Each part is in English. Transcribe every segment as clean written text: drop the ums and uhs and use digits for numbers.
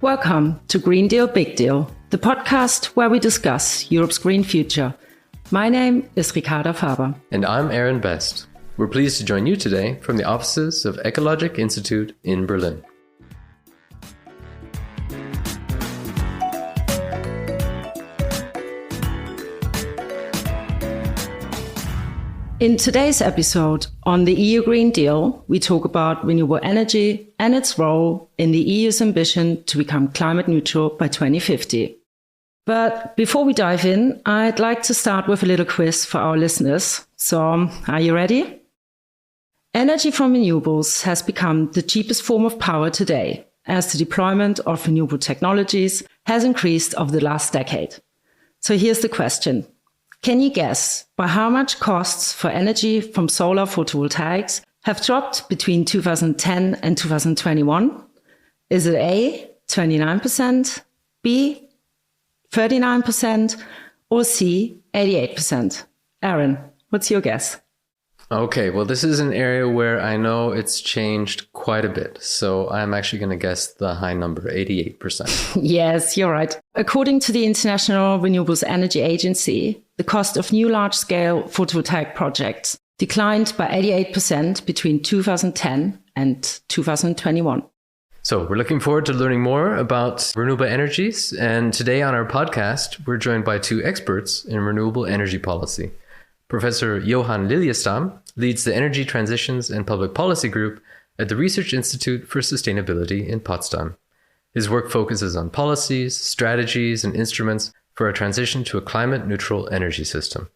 Welcome to Green Deal Big Deal, the podcast where we discuss Europe's green future. My name is Ricarda Faber. And I'm Aaron Best. We're pleased to join you today from the offices of Ecologic Institute in Berlin. In today's episode on the EU Green Deal, we talk about renewable energy and its role in the EU's ambition to become climate neutral by 2050. But before we dive in, I'd like to start with a little quiz for our listeners. So, are you ready? Energy from renewables has become the cheapest form of power today, as the deployment of renewable technologies has increased over the last decade. So here's the question. Can you guess by how much costs for energy from solar photovoltaics have dropped between 2010 and 2021? Is it A, 29%, B, 39%, or C, 88%? Aaron, what's your guess? Okay, well, this is an area where I know it's changed quite a bit. So I'm actually going to guess the high number, 88%. Yes, you're right. According to the International Renewables Energy Agency, the cost of new large-scale photovoltaic projects declined by 88% between 2010 and 2021. So we're looking forward to learning more about renewable energies. And today on our podcast, we're joined by two experts in renewable energy policy. Professor Johan Lilliestam leads the Energy Transitions and Public Policy Group at the Research Institute for Sustainability in Potsdam. His work focuses on policies, strategies, and instruments for a transition to a climate-neutral energy system.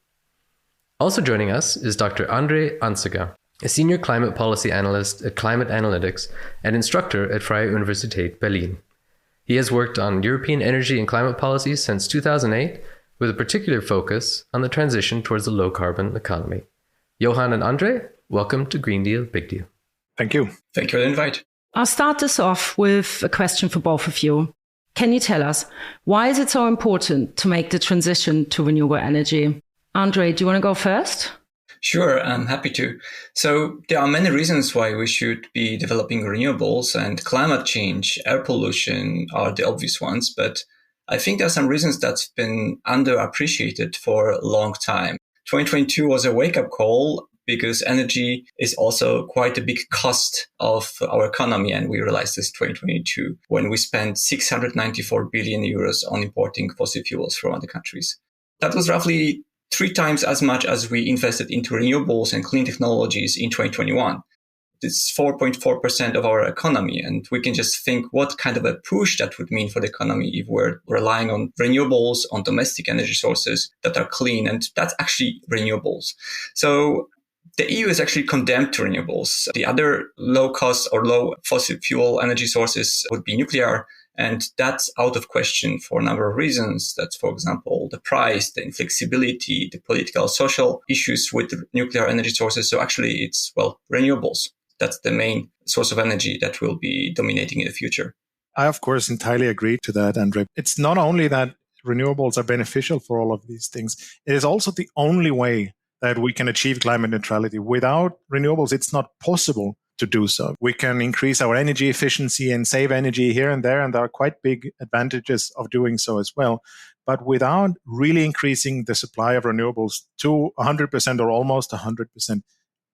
Also joining us is Dr. Andrzej Ancygier, a senior climate policy analyst at Climate Analytics and instructor at Freie Universität Berlin. He has worked on European energy and climate policy since 2008, with a particular focus on the transition towards a low-carbon economy. Johan and Andrzej, welcome to Green Deal Big Deal. Thank you. Thank you for the invite. I'll start this off with a question for both of you. Can you tell us, why is it so important to make the transition to renewable energy? Andrzej, do you want to go first? Sure, I'm happy to. So there are many reasons why we should be developing renewables, and climate change, air pollution are the obvious ones, but I think there are some reasons that's been underappreciated for a long time. 2022 was a wake-up call because energy is also quite a big cost of our economy. And we realized this 2022 when we spent 694 billion euros on importing fossil fuels from other countries. That was roughly 3 times as much as we invested into renewables and clean technologies in 2021. It's 4.4% of our economy. And we can just think what kind of a push that would mean for the economy if we're relying on renewables, on domestic energy sources that are clean. And that's actually renewables. So the EU is actually condemned to renewables. The other low cost or low fossil fuel energy sources would be nuclear. And that's out of question for a number of reasons. That's, for example, the price, the inflexibility, the political, social issues with nuclear energy sources. So actually it's, renewables. That's the main source of energy that will be dominating in the future. I, of course, entirely agree to that, Andrzej. It's not only that renewables are beneficial for all of these things, it is also the only way that we can achieve climate neutrality. Without renewables, it's not possible to do so. We can increase our energy efficiency and save energy here and there, and there are quite big advantages of doing so as well. But without really increasing the supply of renewables to 100% or almost 100%,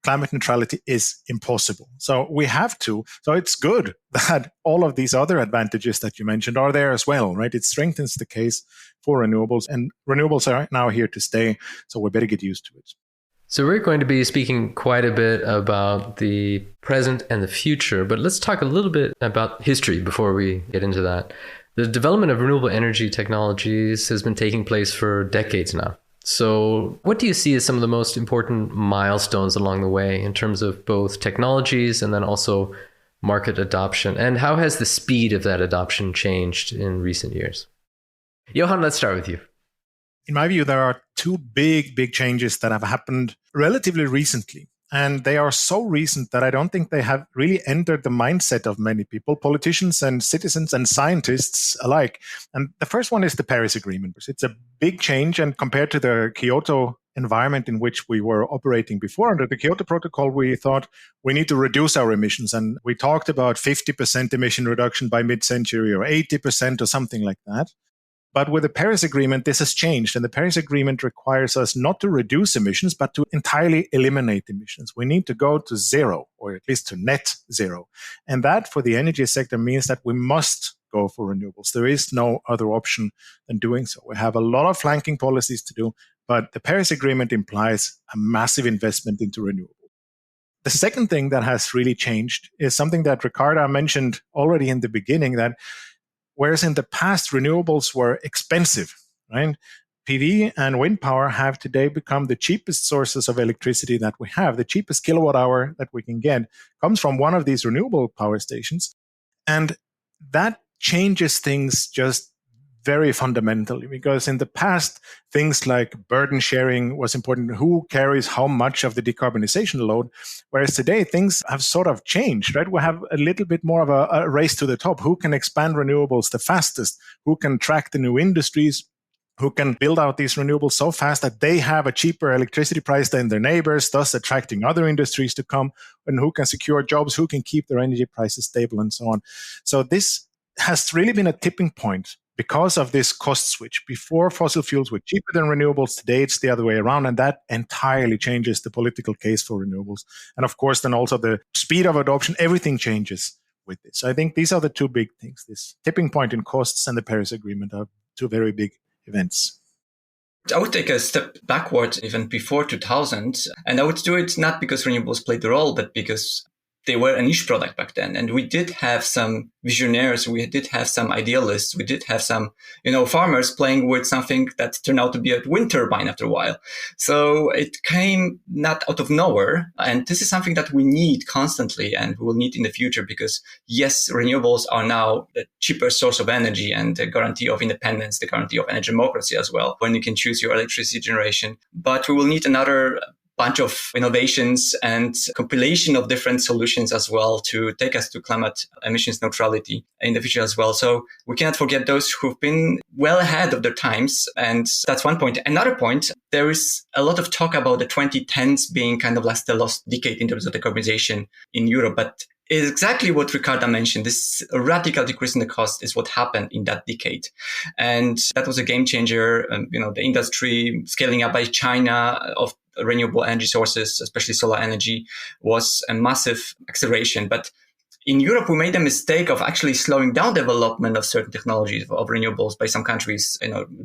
climate neutrality is impossible. So we have to. So it's good that all of these other advantages that you mentioned are there as well, right? It strengthens the case for renewables, and renewables are now here to stay. So we better get used to it. So we're going to be speaking quite a bit about the present and the future, but let's talk a little bit about history before we get into that. The development of renewable energy technologies has been taking place for decades now. So what do you see as some of the most important milestones along the way in terms of both technologies and then also market adoption? And how has the speed of that adoption changed in recent years? Johan, let's start with you. In my view, there are 2 big changes that have happened relatively recently. And they are so recent that I don't think they have really entered the mindset of many people, politicians and citizens and scientists alike. And the first one is the Paris Agreement. It's a big change, and compared to the Kyoto environment in which we were operating before. Under the Kyoto Protocol, we thought we need to reduce our emissions. And we talked about 50% emission reduction by mid-century or 80% or something like that. But with the Paris Agreement, this has changed. And the Paris Agreement requires us not to reduce emissions, but to entirely eliminate emissions. We need to go to zero, or at least to net zero. And that for the energy sector means that we must go for renewables. There is no other option than doing so. We have a lot of flanking policies to do, but the Paris Agreement implies a massive investment into renewables. The second thing that has really changed is something that Ricarda mentioned already in the beginning, that whereas in the past renewables were expensive, right? PV and wind power have today become the cheapest sources of electricity that we have. The cheapest kilowatt hour that we can get comes from one of these renewable power stations. And that changes things just very fundamentally, because in the past, things like burden sharing was important. Who carries how much of the decarbonization load? Whereas today, things have sort of changed, right? We have a little bit more of a race to the top. Who can expand renewables the fastest? Who can track the new industries? Who can build out these renewables so fast that they have a cheaper electricity price than their neighbors, thus attracting other industries to come? And who can secure jobs? Who can keep their energy prices stable and so on? So this has really been a tipping point because of this cost switch. Before, fossil fuels were cheaper than renewables. Today, it's the other way around. And that entirely changes the political case for renewables. And of course, then also the speed of adoption, everything changes with this. So I think these are the two big things. This tipping point in costs and the Paris Agreement are two very big events. I would take a step backward even before 2000. And I would do it not because renewables played the role, but because they were a niche product back then. And we did have some visionaries. We did have some idealists. We did have some, farmers playing with something that turned out to be a wind turbine after a while. So it came not out of nowhere. And this is something that we need constantly and we will need in the future because, yes, renewables are now the cheapest source of energy and the guarantee of independence, the guarantee of energy democracy as well, when you can choose your electricity generation. But we will need another bunch of innovations and compilation of different solutions as well to take us to climate emissions neutrality in the future as well. So we cannot forget those who've been well ahead of their times. And that's one point. Another point, there is a lot of talk about the 2010s being kind of the lost decade in terms of decarbonization in Europe. But it's exactly what Ricarda mentioned. This radical decrease in the cost is what happened in that decade. And that was a game changer. The industry scaling up by China of renewable energy sources, especially solar energy, was a massive acceleration. But in Europe, we made the mistake of actually slowing down development of certain technologies of renewables by some countries.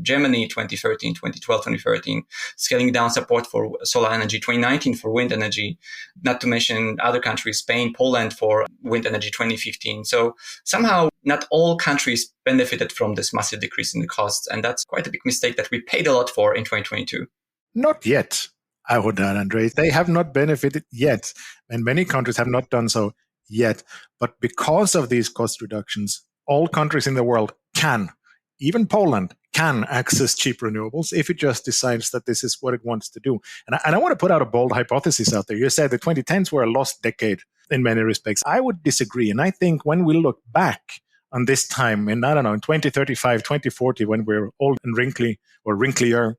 Germany, 2013, 2012, 2013, scaling down support for solar energy, 2019 for wind energy, not to mention other countries, Spain, Poland for wind energy, 2015. So somehow not all countries benefited from this massive decrease in the costs. And that's quite a big mistake that we paid a lot for in 2022. Not yet, I would add, Andrzej. They have not benefited yet. And many countries have not done so yet. But because of these cost reductions, all countries in the world can, even Poland, can access cheap renewables if it just decides that this is what it wants to do. And I want to put out a bold hypothesis out there. You said the 2010s were a lost decade in many respects. I would disagree. And I think when we look back on this time in, in 2035, 2040, when we're old and wrinkly or wrinklier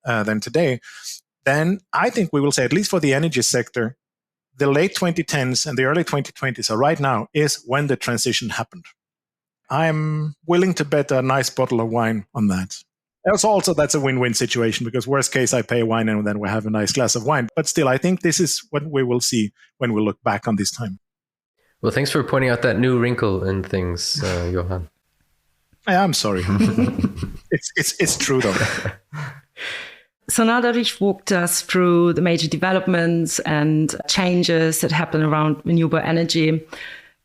than today, then I think we will say, at least for the energy sector, the late 2010s and the early 2020s, so right now, is when the transition happened. I'm willing to bet a nice bottle of wine on that. Also, that's a win-win situation because worst case, I pay wine and then we have a nice glass of wine. But still, I think this is what we will see when we look back on this time. Well, thanks for pointing out that new wrinkle in things, Johan. I'm sorry. It's true, though. So now that you've walked us through the major developments and changes that happen around renewable energy,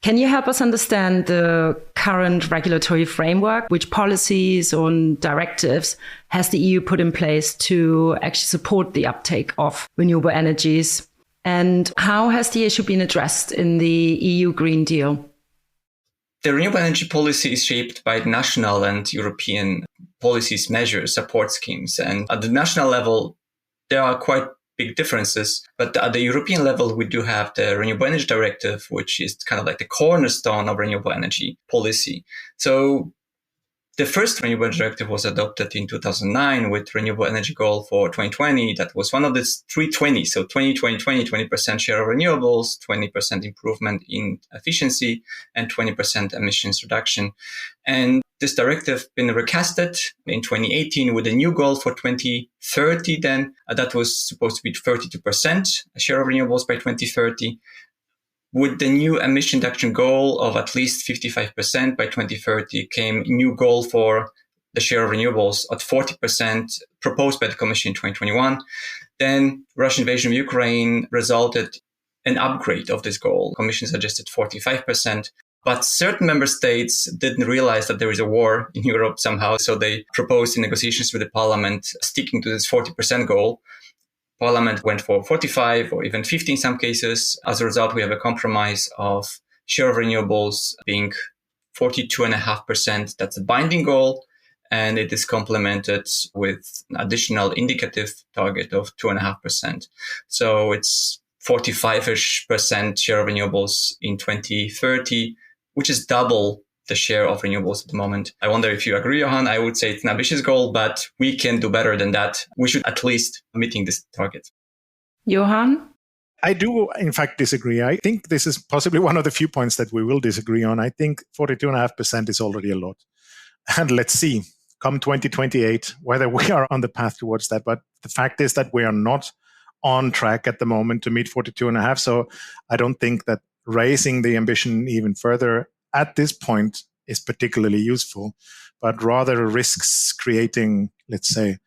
can you help us understand the current regulatory framework? Which policies or directives has the EU put in place to actually support the uptake of renewable energies? And how has the issue been addressed in the EU Green Deal? The renewable energy policy is shaped by national and European policies, measures, support schemes. And at the national level, there are quite big differences. But at the European level, we do have the Renewable Energy Directive, which is kind of like the cornerstone of renewable energy policy. So The first Renewable Directive was adopted in 2009 with renewable energy goal for 2020. That was one of the 320. So 2020, 20% share of renewables, 20% improvement in efficiency, and 20% emissions reduction. And this directive been recasted in 2018 with a new goal for 2030. Then that was supposed to be 32% share of renewables by 2030. With the new emission reduction goal of at least 55% by 2030 came a new goal for the share of renewables at 40% proposed by the Commission in 2021. Then Russian invasion of Ukraine resulted in an upgrade of this goal. Commission suggested 45%. But certain member states didn't realize that there is a war in Europe somehow. So they proposed in negotiations with the parliament sticking to this 40% goal. Parliament went for 45 or even 50 in some cases. As a result, we have a compromise of share of renewables being 42.5%. That's a binding goal. And it is complemented with an additional indicative target of 2.5%. So it's 45-ish% share of renewables in 2030, which is double the share of renewables at the moment. I wonder if you agree, Johan. I would say it's an ambitious goal, but we can do better than that. We should at least meeting this target. Johan? I do, in fact, disagree. I think this is possibly one of the few points that we will disagree on. I think 42.5% is already a lot. And let's see, come 2028, whether we are on the path towards that. But the fact is that we are not on track at the moment to meet 42.5. So I don't think that raising the ambition even further at this point is particularly useful, but rather risks creating, let's say,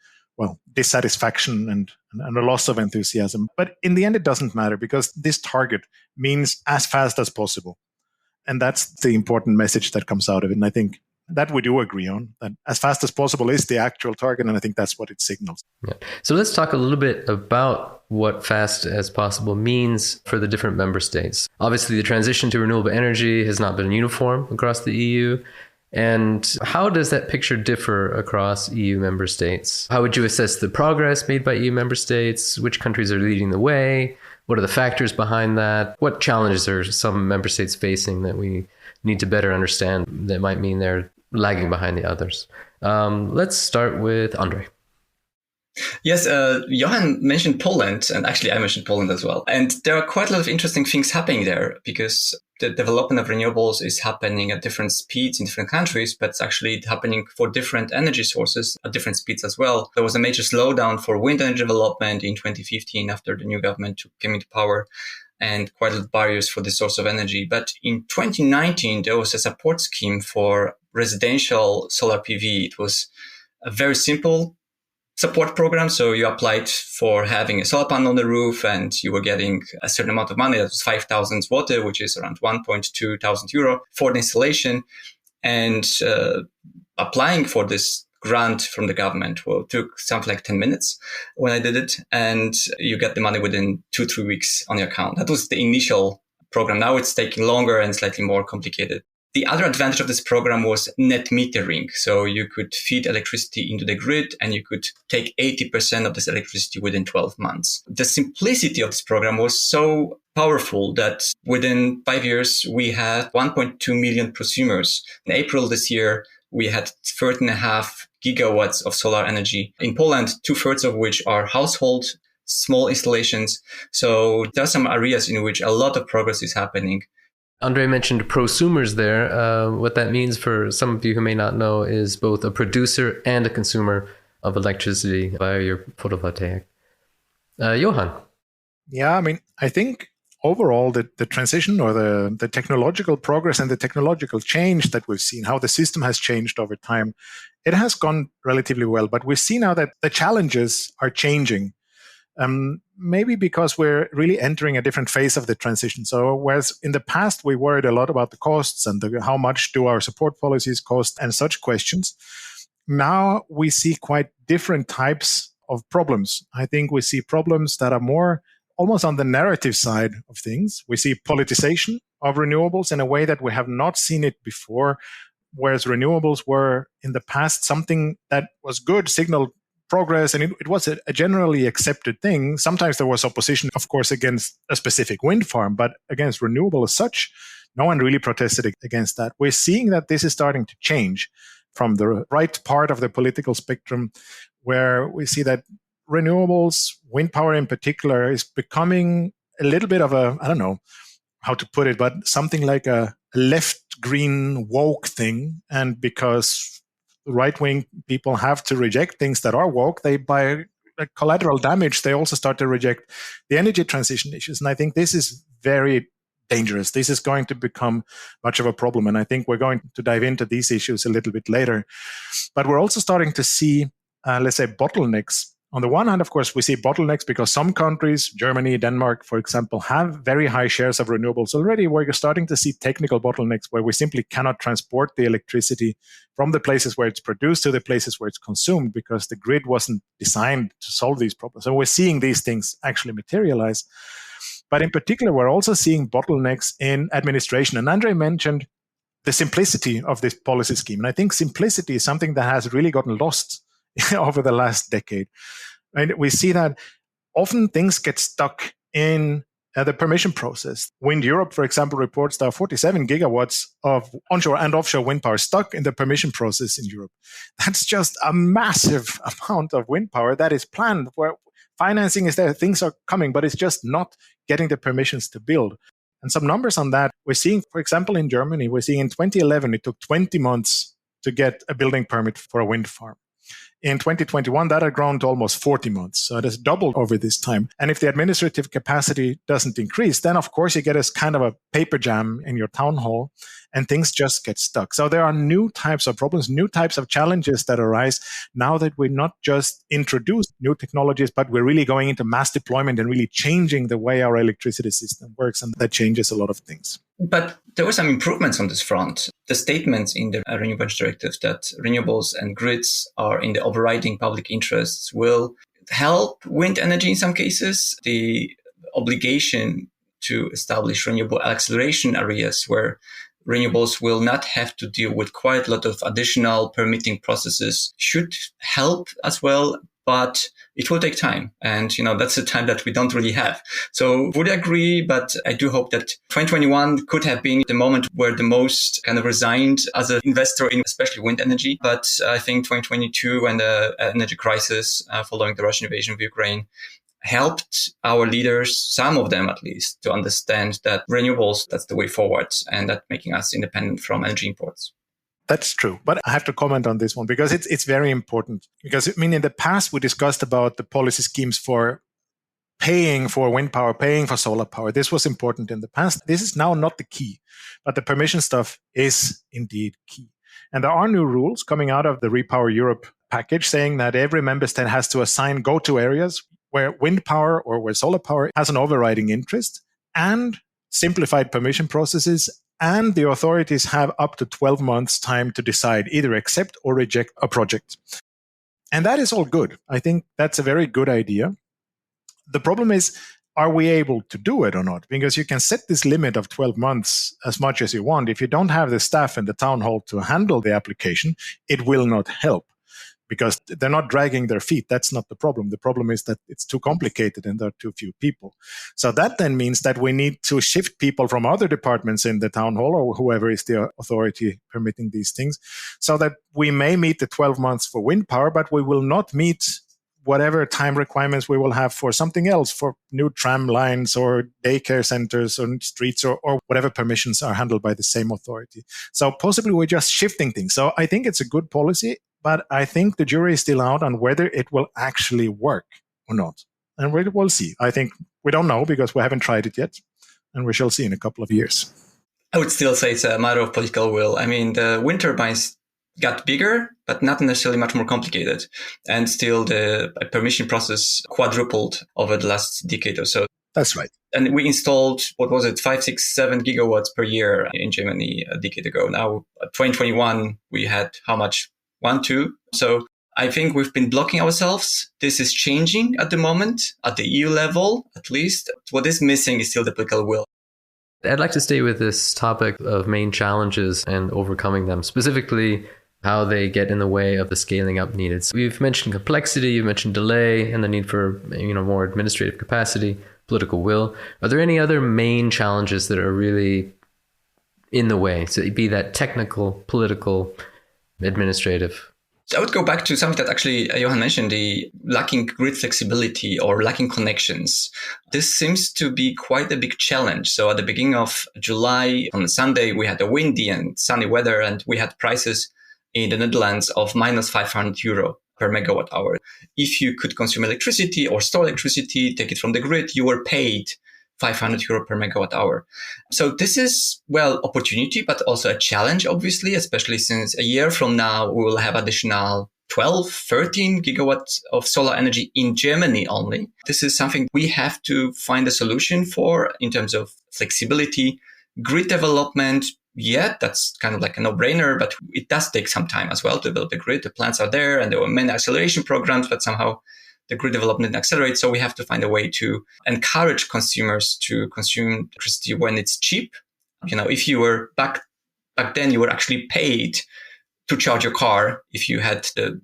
dissatisfaction and a loss of enthusiasm. But in the end, it doesn't matter because this target means as fast as possible. And that's the important message that comes out of it. And I think that we do agree on, that as fast as possible is the actual target. And I think that's what it signals. Yeah. So let's talk a little bit about what fast as possible means for the different member states. Obviously, the transition to renewable energy has not been uniform across the EU. And how does that picture differ across EU member states? How would you assess the progress made by EU member states? Which countries are leading the way? What are the factors behind that? What challenges are some member states facing that we need to better understand that might mean they're lagging behind the others? Let's start with Andrzej. Yes, Johan mentioned Poland, and actually I mentioned Poland as well. And there are quite a lot of interesting things happening there because the development of renewables is happening at different speeds in different countries, but it's actually happening for different energy sources at different speeds as well. There was a major slowdown for wind energy development in 2015 after the new government came into power, and quite a lot of barriers for this source of energy. But in 2019, there was a support scheme for residential solar PV. It was a very simple support program. So you applied for having a solar panel on the roof and you were getting a certain amount of money. That was 5,000 zloty, which is around 1.2 thousand euro for the installation. And applying for this grant from the government took something like 10 minutes when I did it. And you get the money within 2-3 weeks on your account. That was the initial program. Now it's taking longer and slightly more complicated. The other advantage of this program was net metering. So you could feed electricity into the grid and you could take 80% of this electricity within 12 months. The simplicity of this program was so powerful that within 5 years, we had 1.2 million prosumers. In April this year, we had 13.5 gigawatts of solar energy. In Poland, 2/3 of which are household small installations. So there are some areas in which a lot of progress is happening. Andrzej mentioned prosumers there. What that means for some of you who may not know is both a producer and a consumer of electricity via your photovoltaic. Johan. Yeah, I mean, I think overall the transition or the technological progress and the technological change that we've seen, how the system has changed over time, it has gone relatively well. But we see now that the challenges are changing. Maybe because we're really entering a different phase of the transition. So whereas in the past, we worried a lot about the costs and how much do our support policies cost and such questions. Now we see quite different types of problems. I think we see problems that are more almost on the narrative side of things. We see politicization of renewables in a way that we have not seen it before, whereas renewables were in the past something that was good, signaled progress, and it was a generally accepted thing. Sometimes there was opposition, of course, against a specific wind farm, but against renewable as such, no one really protested against that. We're seeing that this is starting to change. from the right part of the political spectrum, where we see that renewables, wind power in particular, is becoming a little bit of a, I don't know how to put it, but something like a left green woke thing. And because right wing people have to reject things that are woke, they, by collateral damage, they also start to reject the energy transition issues. And I think this is very dangerous. This is going to become much of a problem. And I think we're going to dive into these issues a little bit later. But we're also starting to see, let's say, bottlenecks. On the one hand, of course, we see bottlenecks because some countries, Germany, Denmark, for example, have very high shares of renewables already, where you're starting to see technical bottlenecks where we simply cannot transport the electricity from the places where it's produced to the places where it's consumed because the grid wasn't designed to solve these problems. So we're seeing these things actually materialize. But in particular, we're also seeing bottlenecks in administration. And Andrzej mentioned the simplicity of this policy scheme. And I think simplicity is something that has really gotten lost over the last decade. Right? We see that often things get stuck in the permission process. Wind Europe, for example, reports there are 47 gigawatts of onshore and offshore wind power stuck in the permission process in Europe. That's just a massive amount of wind power that is planned, where financing is there, things are coming, but it's just not getting the permissions to build. And some numbers on that, we're seeing, for example, in Germany, we're seeing in 2011, it took 20 months to get a building permit for a wind farm. In 2021, that had grown to almost 40 months. So it has doubled over this time. And if the administrative capacity doesn't increase, then of course you get a kind of a paper jam in your town hall and things just get stuck. So there are new types of problems, new types of challenges that arise now that we're not just introduced new technologies, but we're really going into mass deployment and really changing the way our electricity system works. And that changes a lot of things. But there were some improvements on this front. The statements in the Renewable Directive that renewables and grids are in the overriding public interests will help wind energy in some cases. The obligation to establish renewable acceleration areas where renewables will not have to deal with quite a lot of additional permitting processes should help as well. But it will take time. And, that's the time that we don't really have. So would agree, but I do hope that 2021 could have been the moment where the most kind of resigned as an investor in especially wind energy. But I think 2022 and the energy crisis following the Russian invasion of Ukraine helped our leaders, some of them at least, to understand that renewables, that's the way forward, and that making us independent from energy imports. That's true. But I have to comment on this one because it's very important. Because, in the past, we discussed about the policy schemes for paying for wind power, paying for solar power. This was important in the past. This is now not the key. But the permission stuff is indeed key. And there are new rules coming out of the Repower Europe package saying that every member state has to assign go-to areas where wind power or where solar power has an overriding interest and simplified permission processes. And the authorities have up to 12 months time to decide, either accept or reject a project. And that is all good. I think that's a very good idea. The problem is, are we able to do it or not? Because you can set this limit of 12 months as much as you want. If you don't have the staff in the town hall to handle the application, it will not help. Because they're not dragging their feet. That's not the problem. The problem is that it's too complicated and there are too few people. So that then means that we need to shift people from other departments in the town hall or whoever is the authority permitting these things so that we may meet the 12 months for wind power, but we will not meet whatever time requirements we will have for something else, for new tram lines or daycare centers or streets or whatever permissions are handled by the same authority. So possibly we're just shifting things. So I think it's a good policy. But I think the jury is still out on whether it will actually work or not. And we'll see. I think we don't know because we haven't tried it yet. And we shall see in a couple of years. I would still say it's a matter of political will. The wind turbines got bigger, but not necessarily much more complicated. And still the permission process quadrupled over the last decade or so. That's right. And we installed, 5, 6, 7 gigawatts per year in Germany a decade ago. Now, 2021, we had how much? 1, 2. So I think we've been blocking ourselves. This is changing at the moment, at the EU level, at least. What is missing is still the political will. I'd like to stay with this topic of main challenges and overcoming them, specifically how they get in the way of the scaling up needed. So we've mentioned complexity, you've mentioned delay, and the need for more administrative capacity, political will. Are there any other main challenges that are really in the way? So be that technical, political, administrative? So I would go back to something that actually Johan mentioned, the lacking grid flexibility or lacking connections. This seems to be quite a big challenge. So at the beginning of July, on a Sunday, we had a windy and sunny weather, and we had prices in the Netherlands of minus 500 euro per megawatt hour. If you could consume electricity or store electricity, take it from the grid, you were paid 500 euro per megawatt hour. So this is, well, opportunity, but also a challenge, obviously, especially since a year from now, we will have additional 12, 13 gigawatts of solar energy in Germany only. This is something we have to find a solution for in terms of flexibility, grid development. Yeah, that's kind of like a no-brainer, but it does take some time as well to develop the grid. The plans are there and there were many acceleration programs, but somehow the grid development accelerates. So we have to find a way to encourage consumers to consume electricity when it's cheap. You know, if you were back then, you were actually paid to charge your car if you had the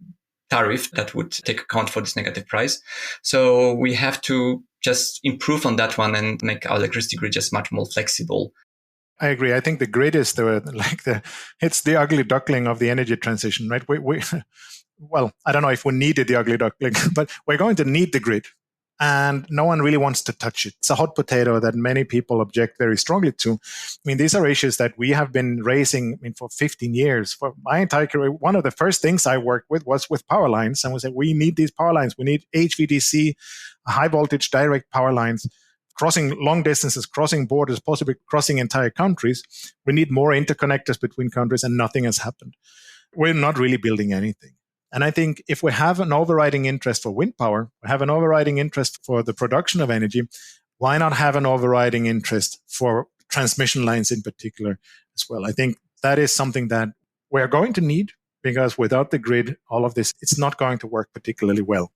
tariff that would take account for this negative price. So we have to just improve on that one and make our electricity grid just much more flexible. I agree. I think the grid is it's the ugly duckling of the energy transition, right? Well, I don't know if we needed the ugly duckling, but we're going to need the grid. And no one really wants to touch it. It's a hot potato that many people object very strongly to. I mean, these are issues that we have been raising for 15 years. For my entire career, one of the first things I worked with was with power lines. And we said, we need these power lines. We need HVDC, high voltage direct power lines, crossing long distances, crossing borders, possibly crossing entire countries. We need more interconnectors between countries, and nothing has happened. We're not really building anything. And I think if we have an overriding interest for wind power, we have an overriding interest for the production of energy, why not have an overriding interest for transmission lines in particular as well? I think that is something that we're going to need, because without the grid, all of this, it's not going to work particularly well.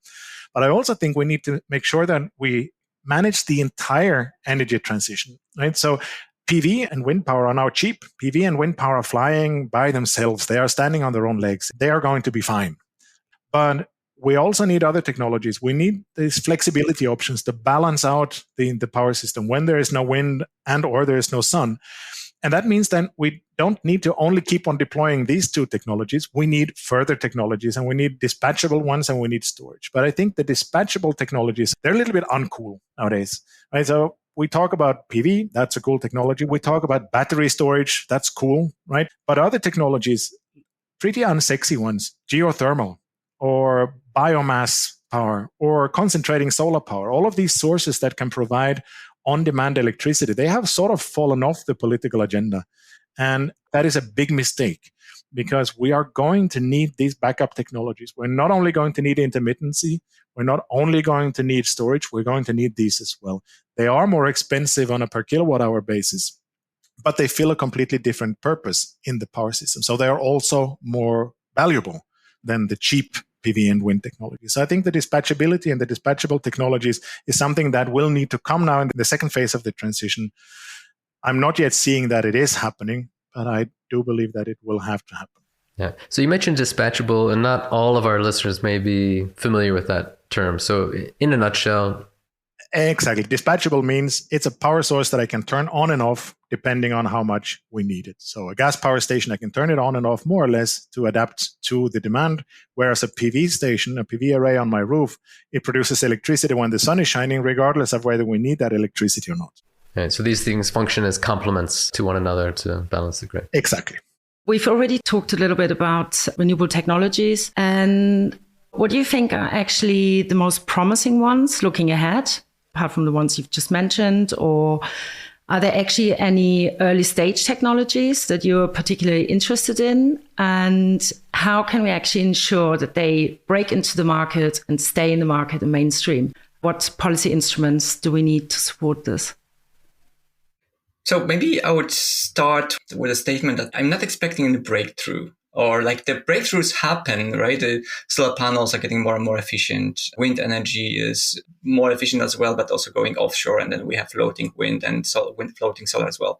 But I also think we need to make sure that we manage the entire energy transition, right? So PV and wind power are now cheap. PV and wind power are flying by themselves. They are standing on their own legs. They are going to be fine. But we also need other technologies. We need these flexibility options to balance out the power system when there is no wind and or there is no sun. And that means then we don't need to only keep on deploying these two technologies. We need further technologies, and we need dispatchable ones, and we need storage. But I think the dispatchable technologies, they're a little bit uncool nowadays, right? So we talk about PV, that's a cool technology. We talk about battery storage, that's cool, right? But other technologies, pretty unsexy ones, geothermal, or biomass power, or concentrating solar power, all of these sources that can provide on-demand electricity, they have sort of fallen off the political agenda. And that is a big mistake, because we are going to need these backup technologies. We're not only going to need intermittency, we're not only going to need storage, we're going to need these as well. They are more expensive on a per kilowatt hour basis, but they fill a completely different purpose in the power system. So they are also more valuable than the cheap PV and wind technology. So I think the dispatchability and the dispatchable technologies is something that will need to come now in the second phase of the transition. I'm not yet seeing that it is happening, but I do believe that it will have to happen. Yeah. So you mentioned dispatchable, and not all of our listeners may be familiar with that term. So in a nutshell, exactly. Dispatchable means it's a power source that I can turn on and off depending on how much we need it. So a gas power station, I can turn it on and off more or less to adapt to the demand. Whereas a PV station, a PV array on my roof, it produces electricity when the sun is shining, regardless of whether we need that electricity or not. Right. So these things function as complements to one another to balance the grid. Exactly. We've already talked a little bit about renewable technologies. And what do you think are actually the most promising ones looking ahead, apart from the ones you've just mentioned? Or are there actually any early stage technologies that you're particularly interested in? And how can we actually ensure that they break into the market and stay in the market and mainstream? What policy instruments do we need to support this? So maybe I would start with a statement that I'm not expecting any breakthrough, or like the breakthroughs happen, right? The solar panels are getting more and more efficient. Wind energy is more efficient as well, but also going offshore. And then we have floating wind and floating solar as well.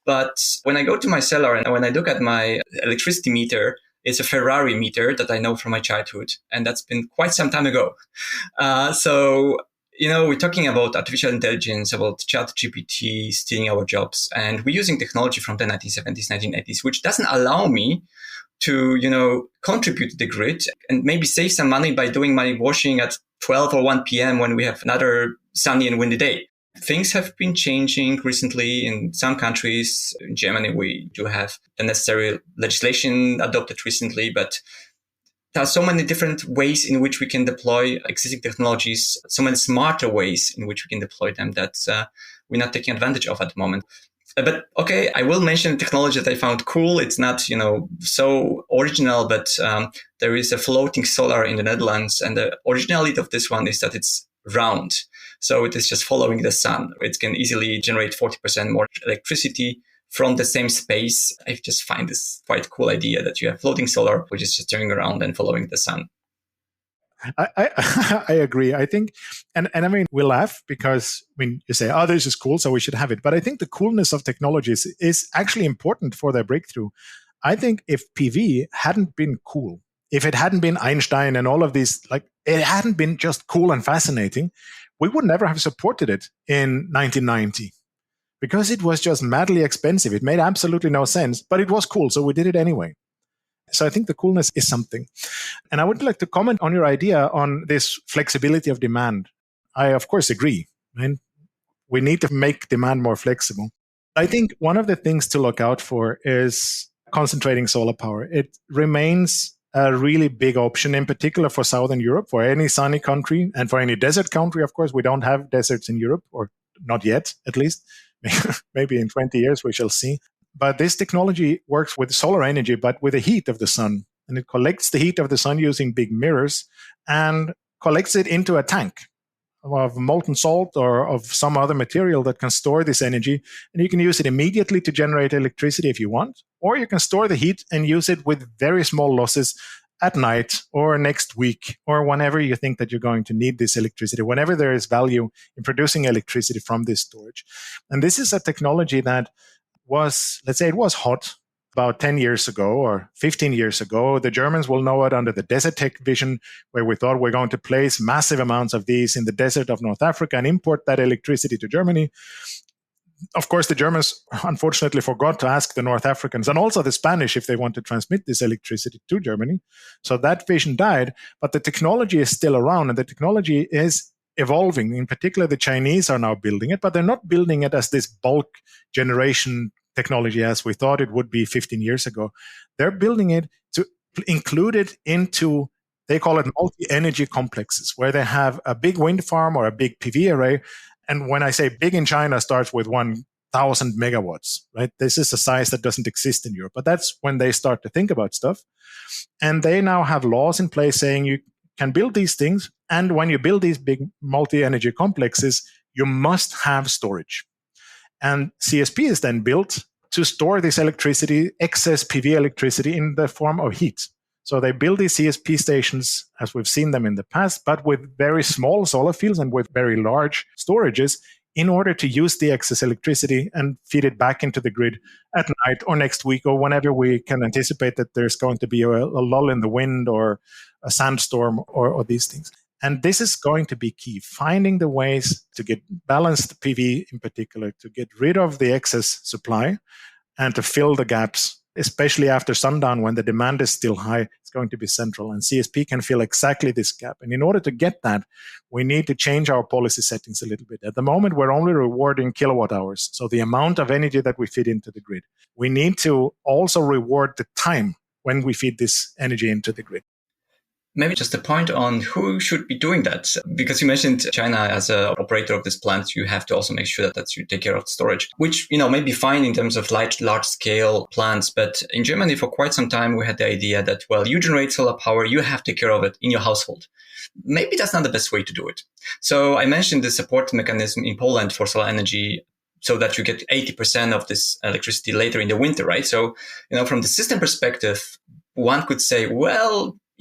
But when I go to my cellar and when I look at my electricity meter, it's a Ferrari meter that I know from my childhood. And that's been quite some time ago. We're talking about artificial intelligence, about ChatGPT stealing our jobs. And we're using technology from the 1970s, 1980s, which doesn't allow me to, contribute to the grid and maybe save some money by doing my washing at 12 or 1 p.m. when we have another sunny and windy day. Things have been changing recently in some countries. In Germany, we do have the necessary legislation adopted recently, but there are so many different ways in which we can deploy existing technologies, so many smarter ways in which we can deploy them that we're not taking advantage of at the moment. But okay, I will mention a technology that I found cool. It's not, so original, but there is a floating solar in the Netherlands. And the originality of this one is that it's round. So it is just following the sun. It can easily generate 40% more electricity from the same space. I just find this quite cool idea that you have floating solar, which is just turning around and following the sun. I agree. I think, and I mean, we laugh because you say, oh, this is cool, so we should have it. But I think the coolness of technologies is actually important for their breakthrough. I think if PV hadn't been cool, if it hadn't been Einstein and all of these, it hadn't been just cool and fascinating, we would never have supported it in 1990 because it was just madly expensive. It made absolutely no sense, but it was cool, so we did it anyway. So I think the coolness is something. And I would like to comment on your idea on this flexibility of demand. I, of course, agree. We need to make demand more flexible. I think one of the things to look out for is concentrating solar power. It remains a really big option, in particular for Southern Europe, for any sunny country and for any desert country. Of course, we don't have deserts in Europe, or not yet, at least. Maybe in 20 years, we shall see. But this technology works with solar energy, but with the heat of the sun. And it collects the heat of the sun using big mirrors and collects it into a tank of molten salt or of some other material that can store this energy. And you can use it immediately to generate electricity if you want, or you can store the heat and use it with very small losses at night or next week or whenever you think that you're going to need this electricity, whenever there is value in producing electricity from this storage. And this is a technology that it was hot about 10 years ago or 15 years ago. The Germans will know it under the Desert Tech vision, where we thought we're going to place massive amounts of these in the desert of North Africa and import that electricity to Germany. Of course, the Germans unfortunately forgot to ask the North Africans and also the Spanish if they want to transmit this electricity to Germany. So that vision died, but the technology is still around and the technology is evolving. In particular, the Chinese are now building it, but they're not building it as this bulk generation technology as we thought it would be 15 years ago. They're building it to include it into, they call it multi-energy complexes, where they have a big wind farm or a big PV array. And when I say big in China, starts with 1,000 megawatts, right? This is a size that doesn't exist in Europe, but that's when they start to think about stuff. And they now have laws in place saying you can build these things. And when you build these big multi-energy complexes, you must have storage. And CSP is then built to store this electricity, excess PV electricity, in the form of heat. So they build these CSP stations as we've seen them in the past, but with very small solar fields and with very large storages in order to use the excess electricity and feed it back into the grid at night or next week or whenever we can anticipate that there's going to be a lull in the wind or a sandstorm or these things. And this is going to be key, finding the ways to get balanced PV in particular, to get rid of the excess supply and to fill the gaps, especially after sundown when the demand is still high. It's going to be central. And CSP can fill exactly this gap. And in order to get that, we need to change our policy settings a little bit. At the moment, we're only rewarding kilowatt hours, so the amount of energy that we feed into the grid. We need to also reward the time when we feed this energy into the grid. Maybe just a point on who should be doing that. Because you mentioned China as an operator of this plant, you have to also make sure that you take care of the storage, which, may be fine in terms of large scale plants. But in Germany, for quite some time, we had the idea that, you generate solar power, you have to take care of it in your household. Maybe that's not the best way to do it. So I mentioned the support mechanism in Poland for solar energy, so that you get 80% of this electricity later in the winter, right? So, from the system perspective, one could say,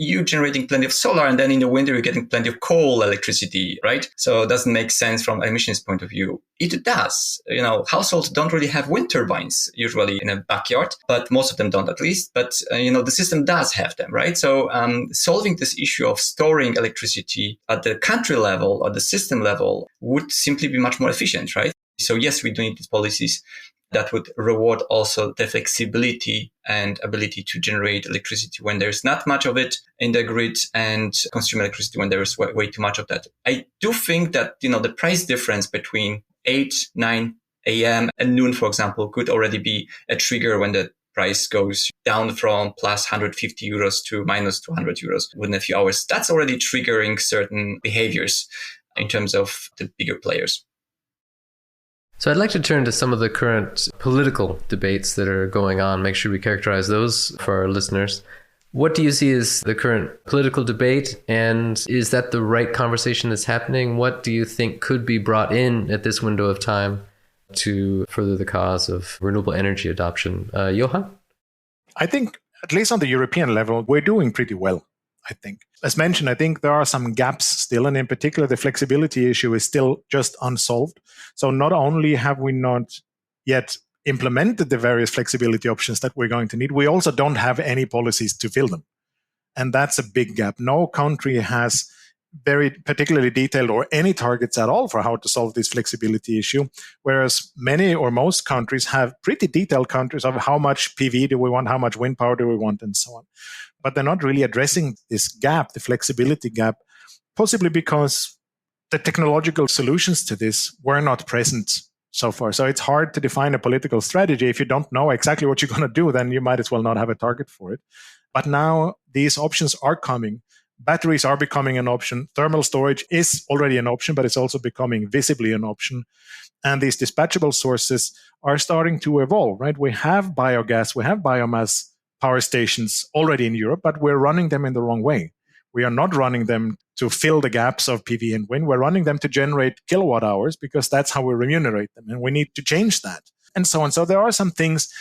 you're generating plenty of solar and then in the winter you're getting plenty of coal electricity, right? So it doesn't make sense from emissions point of view. It does. Households don't really have wind turbines usually in a backyard, but most of them don't at least. But, the system does have them, right? So solving this issue of storing electricity at the country level or the system level would simply be much more efficient, right? So yes, we do need these policies that would reward also the flexibility and ability to generate electricity when there's not much of it in the grid and consume electricity when there is way too much of that. I do think that, the price difference between 8, 9 a.m. and noon, for example, could already be a trigger when the price goes down from plus 150 euros to minus 200 euros within a few hours. That's already triggering certain behaviors in terms of the bigger players. So I'd like to turn to some of the current political debates that are going on, make sure we characterize those for our listeners. What do you see as the current political debate, and is that the right conversation that's happening? What do you think could be brought in at this window of time to further the cause of renewable energy adoption? Johan? I think, at least on the European level, we're doing pretty well, I think. As mentioned, I think there are some gaps still, and in particular, the flexibility issue is still just unsolved. So not only have we not yet implemented the various flexibility options that we're going to need, we also don't have any policies to fill them. And that's a big gap. No country has very particularly detailed or any targets at all for how to solve this flexibility issue, whereas many or most countries have pretty detailed countries of how much PV do we want, how much wind power do we want, and so on. But they're not really addressing this gap, the flexibility gap, possibly because the technological solutions to this were not present so far. So it's hard to define a political strategy. If you don't know exactly what you're going to do, then you might as well not have a target for it. But now these options are coming. Batteries are becoming an option. Thermal storage is already an option, but it's also becoming visibly an option. And these dispatchable sources are starting to evolve, right? We have biogas, we have biomass power stations already in Europe, but we're running them in the wrong way. We are not running them to fill the gaps of PV and wind. We're running them to generate kilowatt hours because that's how we remunerate them. And we need to change that and so on. So there are some things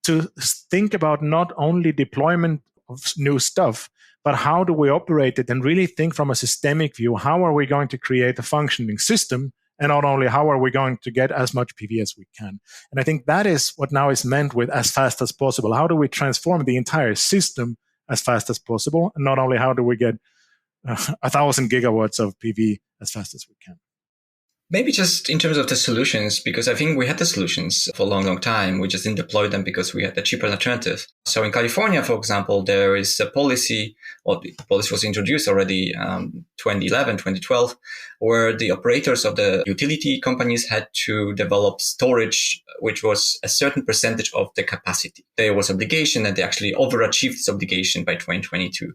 to think about, not only deployment of new stuff, but how do we operate it and really think from a systemic view, how are we going to create a functioning system? And not only how are we going to get as much PV as we can. And I think that is what now is meant with as fast as possible. How do we transform the entire system as fast as possible? And not only how do we get 1,000 gigawatts of PV as fast as we can. Maybe just in terms of the solutions, because I think we had the solutions for a long, long time. We just didn't deploy them because we had a cheaper alternative. So in California, for example, there is a policy, or the policy was introduced already 2011, 2012, where the operators of the utility companies had to develop storage, which was a certain percentage of the capacity. There was obligation, and they actually overachieved this obligation by 2022.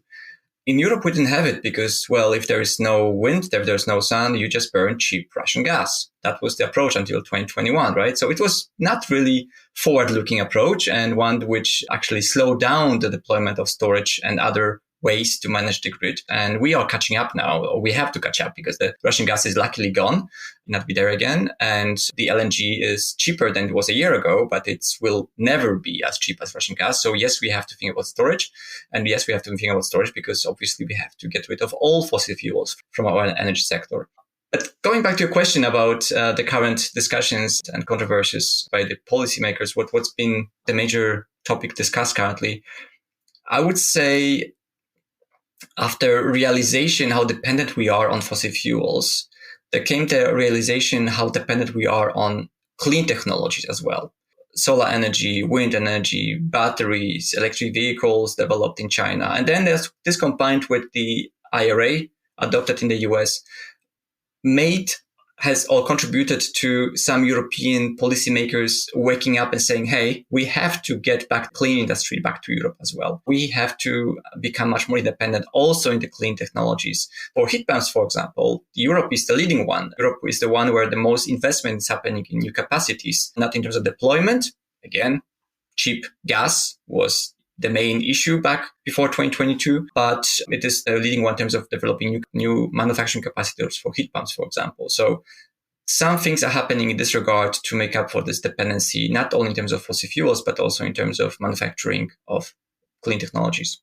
In Europe, we didn't have it because, well, if there is no wind, if there's no sun, you just burn cheap Russian gas. That was the approach until 2021, right? So it was not really forward-looking approach, and one which actually slowed down the deployment of storage and other ways to manage the grid. And we are catching up now, or we have to catch up, because the Russian gas is luckily gone, not be there again. And the LNG is cheaper than it was a year ago, but it will never be as cheap as Russian gas. So yes, we have to think about storage. And yes, we have to think about storage because obviously we have to get rid of all fossil fuels from our energy sector. But going back to your question about the current discussions and controversies by the policymakers, what's been the major topic discussed currently, I would say, after realization how dependent we are on fossil fuels, there came the realization how dependent we are on clean technologies as well. Solar energy, wind energy, batteries, electric vehicles developed in China. And then there's this combined with the IRA adopted in the US, has all contributed to some European policymakers waking up and saying, hey, we have to get back clean industry back to Europe as well. We have to become much more independent also in the clean technologies. For heat pumps, for example, Europe is the leading one. Europe is the one where the most investment is happening in new capacities, not in terms of deployment. Again, cheap gas was the main issue back before 2022, but it is the leading one in terms of developing new manufacturing capacitors for heat pumps, for example. So some things are happening in this regard to make up for this dependency, not only in terms of fossil fuels, but also in terms of manufacturing of clean technologies.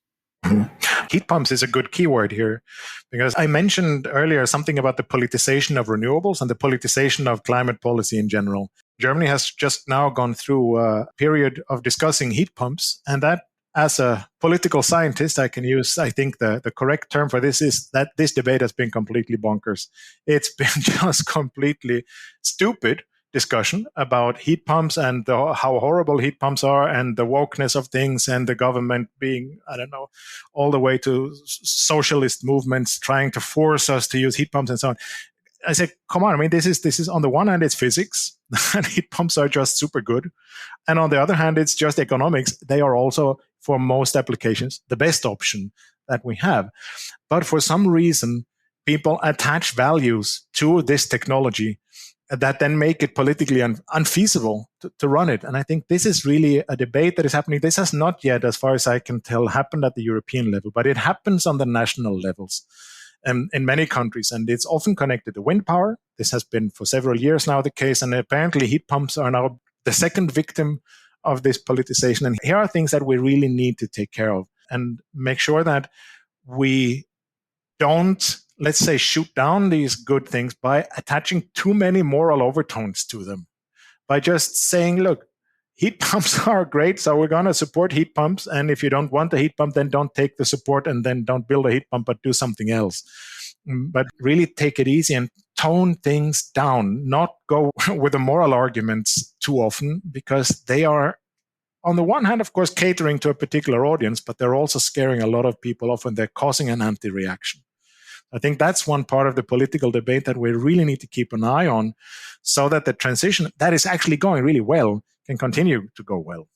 Heat pumps is a good keyword here, because I mentioned earlier something about the politicization of renewables and the politicization of climate policy in general. Germany has just now gone through a period of discussing heat pumps, and that, as a political scientist, I can use, I think the correct term for this is that this debate has been completely bonkers. It's been just completely stupid discussion about heat pumps and how horrible heat pumps are and the wokeness of things and the government being, I don't know, all the way to socialist movements trying to force us to use heat pumps and so on. I said, come on, I mean, this is on the one hand, it's physics, and heat pumps are just super good. And on the other hand, it's just economics. They are also, for most applications, the best option that we have. But for some reason, people attach values to this technology that then make it politically unfeasible to run it. And I think this is really a debate that is happening. This has not yet, as far as I can tell, happened at the European level, but it happens on the national levels in many countries. And it's often connected to wind power. This has been for several years now the case. And apparently heat pumps are now the second victim of this politicization. And here are things that we really need to take care of and make sure that we don't, let's say, shoot down these good things by attaching too many moral overtones to them. By just saying, look, heat pumps are great, so we're going to support heat pumps. And if you don't want a heat pump, then don't take the support and then don't build a heat pump, but do something else. But really take it easy and tone things down, not go with the moral arguments too often, because they are, on the one hand, of course, catering to a particular audience, but they're also scaring a lot of people off and they're causing an anti-reaction. I think that's one part of the political debate that we really need to keep an eye on so that the transition that is actually going really well can continue to go well.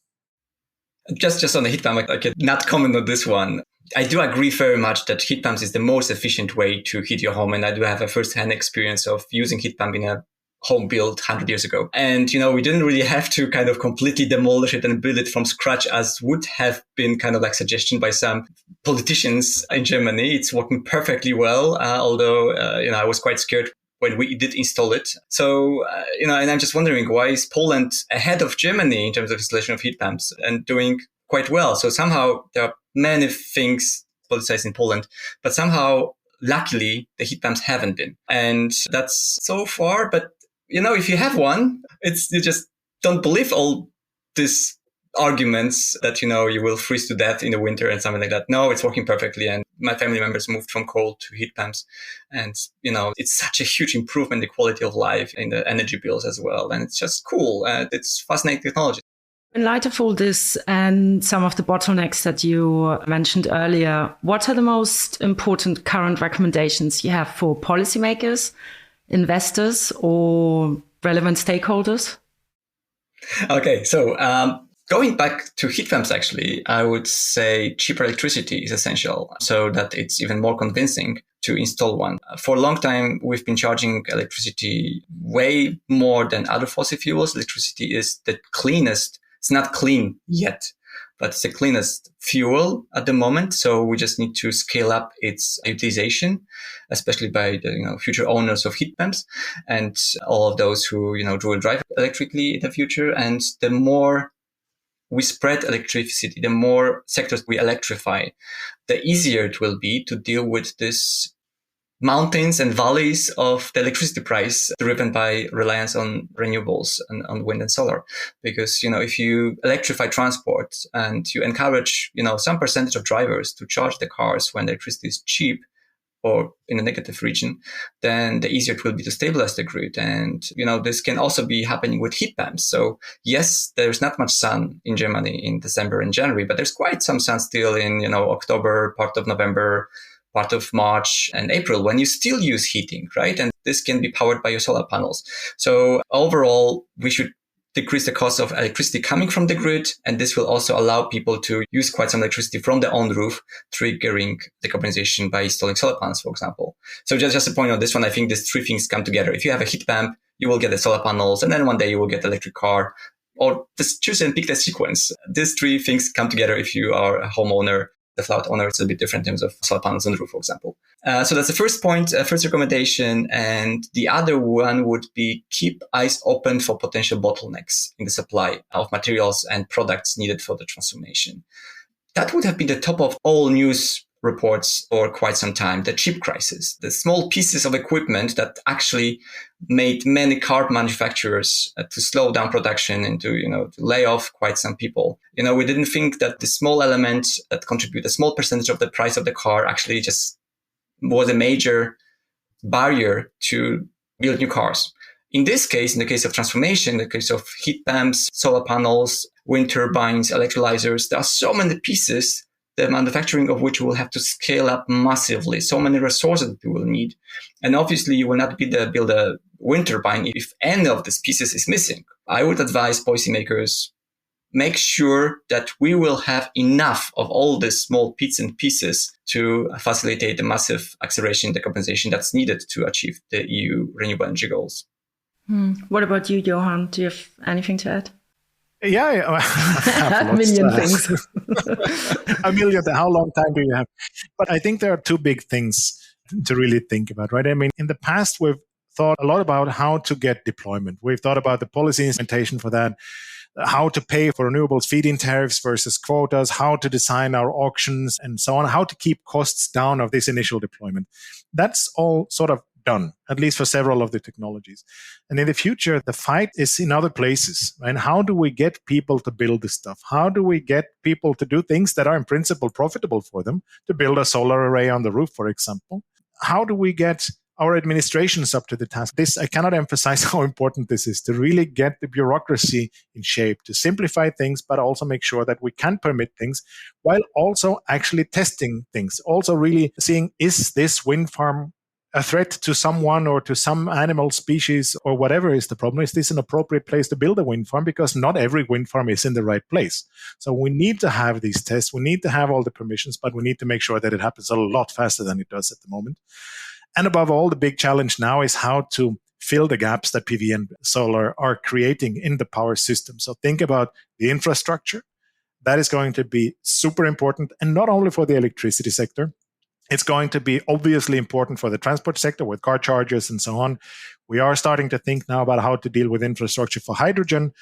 Just on the heat pump, I could not comment on this one. I do agree very much that heat pumps is the most efficient way to heat your home. And I do have a first-hand experience of using heat pump in a home built 100 years ago. And, we didn't really have to kind of completely demolish it and build it from scratch, as would have been kind of like suggestion by some politicians in Germany. It's working perfectly well, although, I was quite scared when we did install it. So, and I'm just wondering, why is Poland ahead of Germany in terms of installation of heat pumps and doing quite well? So somehow there are many things politicized in Poland, but somehow, luckily, the heat pumps haven't been. And that's so far, but if you have one, you just don't believe all these arguments that, you will freeze to death in the winter and something like that. No, it's working perfectly. And my family members moved from coal to heat pumps. And, it's such a huge improvement in the quality of life in the energy bills as well. And it's just cool. It's fascinating technology. In light of all this and some of the bottlenecks that you mentioned earlier, what are the most important current recommendations you have for policymakers, investors, or relevant stakeholders? Okay, so going back to heat pumps, actually, I would say cheaper electricity is essential so that it's even more convincing to install one. For a long time, we've been charging electricity way more than other fossil fuels. Electricity is the cleanest. It's not clean yet, but it's the cleanest fuel at the moment. So we just need to scale up its utilization, especially by the future owners of heat pumps and all of those who will drive electrically in the future. And the more we spread electricity, the more sectors we electrify, the easier it will be to deal with this mountains and valleys of the electricity price driven by reliance on renewables and on wind and solar. Because, if you electrify transport and you encourage, some percentage of drivers to charge the cars when the electricity is cheap or in a negative region, then the easier it will be to stabilize the grid. And, this can also be happening with heat pumps. So yes, there's not much sun in Germany in December and January, but there's quite some sun still in, October, part of November, part of March and April, when you still use heating, right? And this can be powered by your solar panels. So overall, we should decrease the cost of electricity coming from the grid. And this will also allow people to use quite some electricity from their own roof, triggering decarbonization by installing solar panels, for example. So just a point on this one, I think these three things come together. If you have a heat pump, you will get the solar panels, and then one day you will get the electric car. Or just choose and pick the sequence. These three things come together if you are a homeowner. The flat owner, it's a bit different in terms of solar panels on the roof, for example. So that's the first point, first recommendation. And the other one would be keep eyes open for potential bottlenecks in the supply of materials and products needed for the transformation. That would have been the top of all news reports for quite some time, the chip crisis, the small pieces of equipment that actually made many car manufacturers to slow down production and to lay off quite some people. We didn't think that the small element that contribute a small percentage of the price of the car actually just was a major barrier to build new cars. In this case, in the case of transformation, in the case of heat pumps, solar panels, wind turbines, electrolyzers, there are so many pieces, the manufacturing of which will have to scale up massively, so many resources that we will need. And obviously, you will not build a wind turbine if any of these pieces is missing. I would advise policymakers, make sure that we will have enough of all these small bits and pieces to facilitate the massive acceleration, decarbonization that's needed to achieve the EU renewable energy goals. What about you, Johan? Do you have anything to add? Yeah, I have a million things. A million. How long time do you have? But I think there are two big things to really think about, right? I mean, in the past, we've thought a lot about how to get deployment. We've thought about the policy instrumentation for that, how to pay for renewables feed-in tariffs versus quotas, how to design our auctions and so on, how to keep costs down of this initial deployment. That's all sort of done, at least for several of the technologies. And in the future, the fight is in other places. And how do we get people to build this stuff? How do we get people to do things that are in principle profitable for them, to build a solar array on the roof, for example? How do we get our administrations up to the task? This, I cannot emphasize how important this is, to really get the bureaucracy in shape, to simplify things, but also make sure that we can permit things while also actually testing things. Also really seeing, is this wind farm a threat to someone or to some animal species or whatever is the problem? Is this an appropriate place to build a wind farm? Because not every wind farm is in the right place. So we need to have these tests. We need to have all the permissions, but we need to make sure that it happens a lot faster than it does at the moment. And above all, the big challenge now is how to fill the gaps that PV and solar are creating in the power system. So think about the infrastructure. That is going to be super important, and not only for the electricity sector. It's going to be obviously important for the transport sector with car chargers and so on. We are starting to think now about how to deal with infrastructure for hydrogen.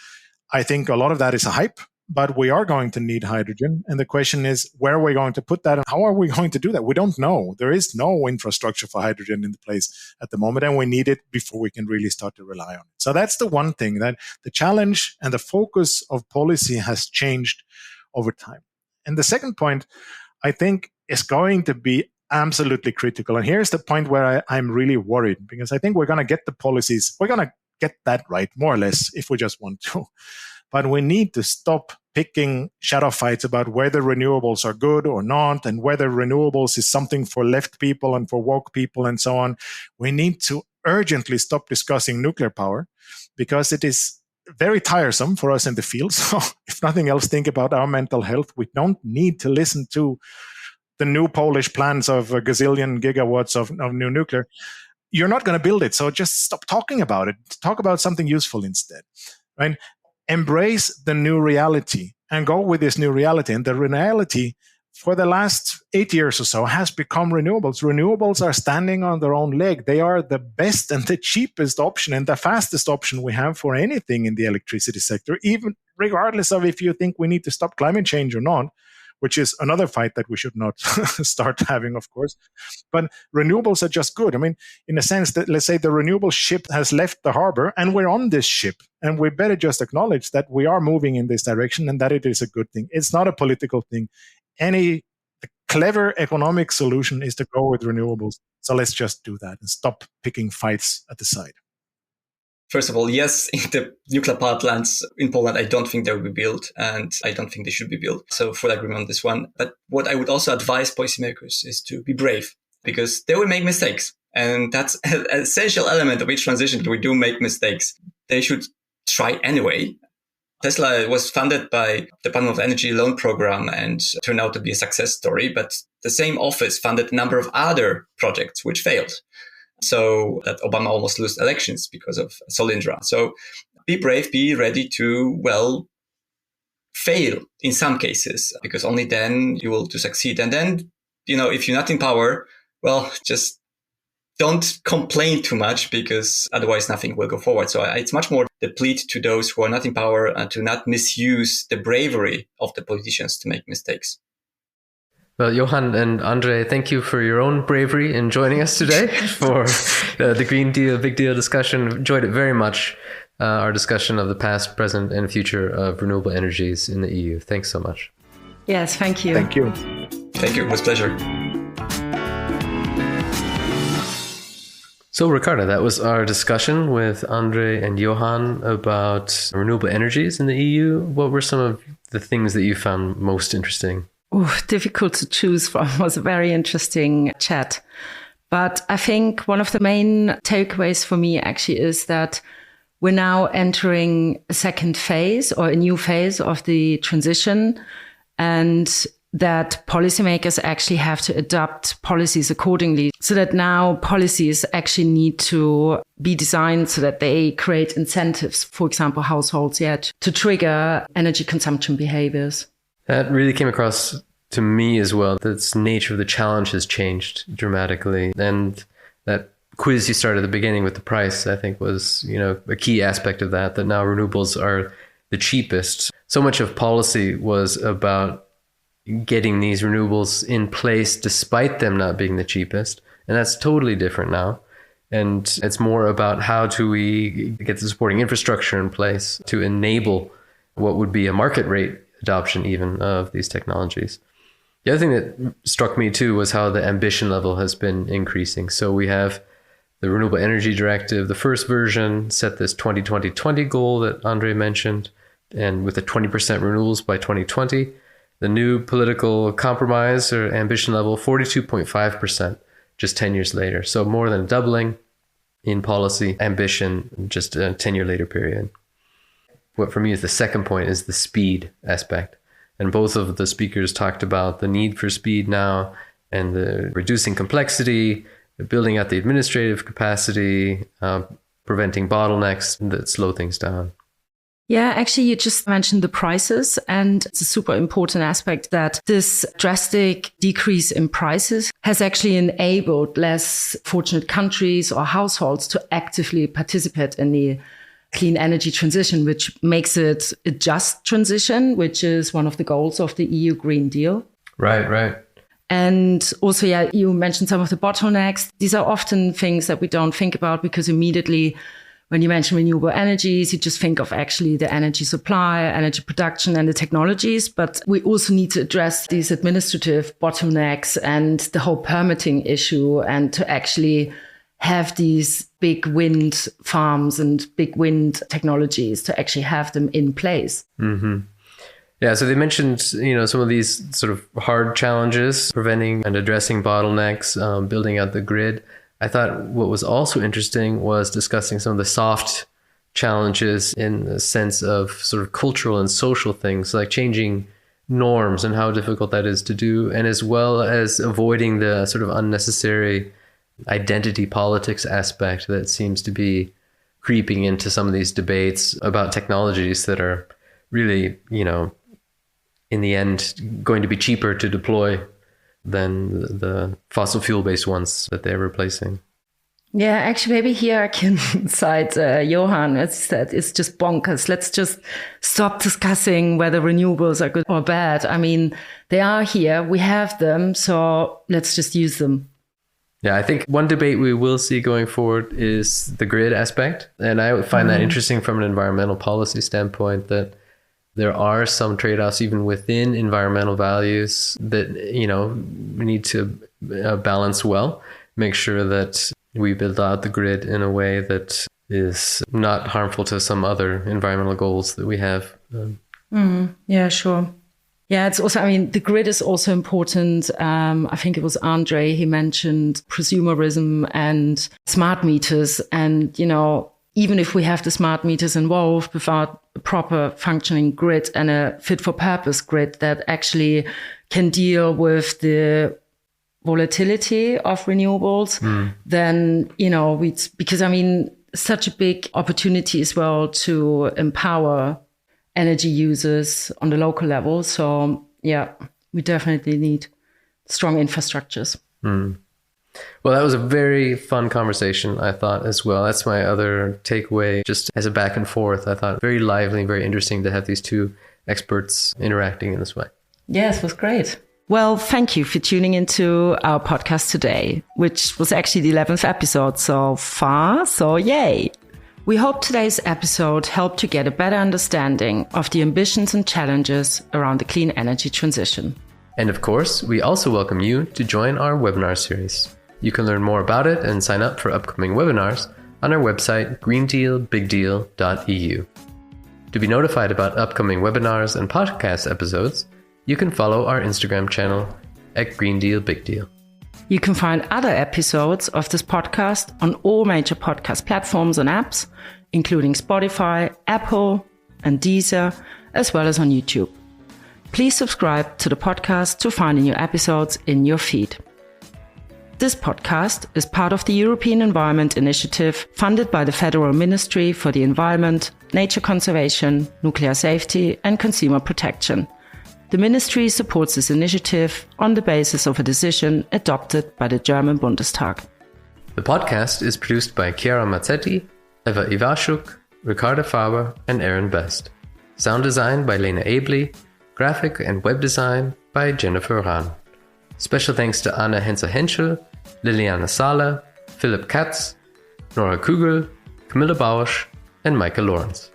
I think a lot of that is a hype, but we are going to need hydrogen. And the question is, where are we going to put that and how are we going to do that? We don't know. There is no infrastructure for hydrogen in the place at the moment, and we need it before we can really start to rely on it. So that's the one thing, that the challenge and the focus of policy has changed over time. And the second point, I think, is going to be absolutely critical. And here's the point where I'm really worried, because I think we're going to get the policies, we're going to get that right, more or less, if we just want to. But we need to stop picking shadow fights about whether renewables are good or not, and whether renewables is something for left people and for woke people and so on. We need to urgently stop discussing nuclear power, because it is very tiresome for us in the field. So if nothing else, think about our mental health. We don't need to listen to the new Polish plans of a gazillion gigawatts of new nuclear. You're not going to build it. So just stop talking about it. Talk about something useful instead, right? Embrace the new reality and go with this new reality. And the reality for the last 8 years or so has become renewables. Renewables are standing on their own leg. They are the best and the cheapest option and the fastest option we have for anything in the electricity sector, even regardless of if you think we need to stop climate change or not, which is another fight that we should not start having, of course. But renewables are just good. I mean, in a sense that, let's say the renewable ship has left the harbor and we're on this ship, and we better just acknowledge that we are moving in this direction and that it is a good thing. It's not a political thing. Any clever economic solution is to go with renewables. So let's just do that and stop picking fights at the side. First of all, yes, in the nuclear power plants in Poland, I don't think they will be built, and I don't think they should be built. So full agreement on this one. But what I would also advise policymakers is to be brave, because they will make mistakes. And that's an essential element of each transition. We do make mistakes. They should try anyway. Tesla was funded by the Department of Energy loan program and turned out to be a success story. But the same office funded a number of other projects which failed. So that Obama almost lost elections because of Solyndra. So be brave, be ready to, fail in some cases, because only then you will to succeed. And then, if you're not in power, just don't complain too much, because otherwise nothing will go forward. So it's much more the plea to those who are not in power and to not misuse the bravery of the politicians to make mistakes. Well, Johan and Andrzej, thank you for your own bravery in joining us today for the Green Deal, Big Deal discussion. Enjoyed it very much, our discussion of the past, present, and future of renewable energies in the EU. Thanks so much. Yes, thank you. Thank you. Thank you. It was a pleasure. So, Ricarda, that was our discussion with Andrzej and Johan about renewable energies in the EU. What were some of the things that you found most interesting? Difficult to choose from. It was a very interesting chat. But I think one of the main takeaways for me actually is that we're now entering a second phase or a new phase of the transition, and that policymakers actually have to adapt policies accordingly, so that now policies actually need to be designed so that they create incentives, for example, households, to trigger energy consumption behaviors. That really came across to me as well. The nature of the challenge has changed dramatically. And that quiz you started at the beginning with the price, I think was, a key aspect of that now renewables are the cheapest. So much of policy was about getting these renewables in place despite them not being the cheapest. And that's totally different now. And it's more about how do we get the supporting infrastructure in place to enable what would be a market rate adoption even of these technologies. The other thing that struck me too was how the ambition level has been increasing. So we have the Renewable Energy Directive, the first version set this 2020 goal that Andrzej mentioned, and with the 20% renewables by 2020. The new political compromise or ambition level, 42.5%, just 10 years later. So more than doubling in policy ambition, just a 10-year later period. What for me is the second point is the speed aspect. And both of the speakers talked about the need for speed now and the reducing complexity, building out the administrative capacity, preventing bottlenecks that slow things down. Yeah, actually, you just mentioned the prices, and it's a super important aspect that this drastic decrease in prices has actually enabled less fortunate countries or households to actively participate in the clean energy transition, which makes it a just transition, which is one of the goals of the EU Green Deal. Right. And also, you mentioned some of the bottlenecks. These are often things that we don't think about because immediately when you mention renewable energies, you just think of actually the energy supply, energy production, and the technologies. But we also need to address these administrative bottlenecks and the whole permitting issue, and to actually have these big wind farms and big wind technologies to actually have them in place. Mm-hmm. Yeah, so they mentioned, some of these sort of hard challenges, preventing and addressing bottlenecks, building out the grid. I thought what was also interesting was discussing some of the soft challenges in the sense of sort of cultural and social things, like changing norms and how difficult that is to do, and as well as avoiding the sort of unnecessary identity politics aspect that seems to be creeping into some of these debates about technologies that are really, in the end, going to be cheaper to deploy than the fossil fuel-based ones that they're replacing. Yeah, actually, maybe here I can cite Johan. As he said, it's just bonkers. Let's just stop discussing whether renewables are good or bad. I mean, they are here. We have them. So let's just use them. Yeah, I think one debate we will see going forward is the grid aspect. And I find that interesting from an environmental policy standpoint, that there are some trade-offs even within environmental values that, we need to balance well, make sure that we build out the grid in a way that is not harmful to some other environmental goals that we have. Yeah, sure. Yeah, it's also, the grid is also important. I think it was Andrzej, he mentioned prosumerism and smart meters. And, even if we have the smart meters involved, without a proper functioning grid and a fit for purpose grid that actually can deal with the volatility of renewables, then, because such a big opportunity as well to empower energy users on the local level. So yeah, we definitely need strong infrastructures. Well, that was a very fun conversation, I thought, as well. That's my other takeaway, just as a back and forth. I thought very lively, very interesting to have these two experts interacting in this way. Yes, it was great. Well, thank you for tuning into our podcast today, which was actually the 11th episode so far. So yay! We hope today's episode helped you get a better understanding of the ambitions and challenges around the clean energy transition. And of course, we also welcome you to join our webinar series. You can learn more about it and sign up for upcoming webinars on our website greendealbigdeal.eu. To be notified about upcoming webinars and podcast episodes, you can follow our Instagram channel @greendealbigdeal. You can find other episodes of this podcast on all major podcast platforms and apps, including Spotify, Apple, and Deezer, as well as on YouTube. Please subscribe to the podcast to find new episodes in your feed. This podcast is part of the European Environment Initiative funded by the Federal Ministry for the Environment, Nature Conservation, Nuclear Safety and Consumer Protection. The ministry supports this initiative on the basis of a decision adopted by the German Bundestag. The podcast is produced by Chiara Mazzetti, Eva Iwaszuk, Ricarda Faber and Aaron Best. Sound design by Lena Abley, graphic and web design by Jennifer Rahn. Special thanks to Anna Henser-Henschel, Liliana Sala, Philipp Katz, Nora Kugel, Camilla Bausch, and Michael Lawrence.